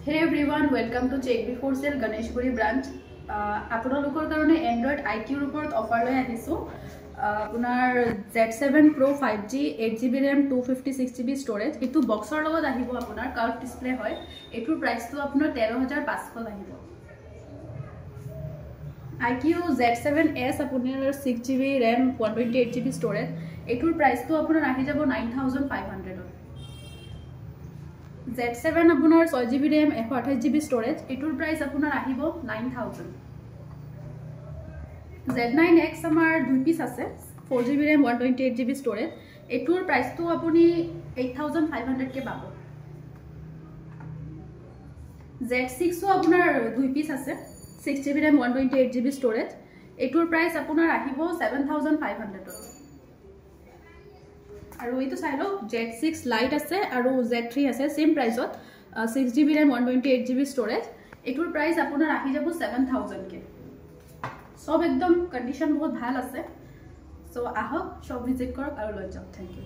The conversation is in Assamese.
Hey everyone, welcome to Check Before Sale Ganeshpuri branch. আপোনালোকৰ কাৰণে Android IQ ওপৰত অফাৰ লৈ আহিছো। আপোনাৰ Z7 Pro 5G 8GB RAM 256GB storage এটো বক্সৰ লগত আহিব। আপোনাৰ কাৰ্ভ ডিসপ্লে হয়। এটোৰ প্ৰাইসটো আপোনাৰ 13500 আহিব। IQ Z7S আপোনাৰ 6GB RAM 128GB storage এটোৰ প্ৰাইসটো আপোনাৰ আহি যাব 9500 Z7 আপোনাৰ 6GB RAM 128GB storage এটোৰ প্ৰাইস আপোনাৰ আহিব 9000 Z9X আমাৰ দুই পিস আছে 4GB RAM 128GB storage এটোৰ প্ৰাইসটো আপুনি 8500 কে পাব Z6 ও আপোনাৰ দুই পিস আছে 6GB RAM 128GB storage এটোৰ প্ৰাইস আপোনাৰ আহিব 7500 আৰু এইটো চাইলো Z6 Lite আছে আৰু Z3 আছে সেম প্ৰাইসত 6GB RAM 128GB storage এটোৰ প্ৰাইস আপোনাৰ আহি যাব 7000 কে সব একদম কন্ডিশন বহুত ভাল আছে সো আহক সব ভিজিট কৰক আৰু লৈ যাওক থ্যাংক ইউ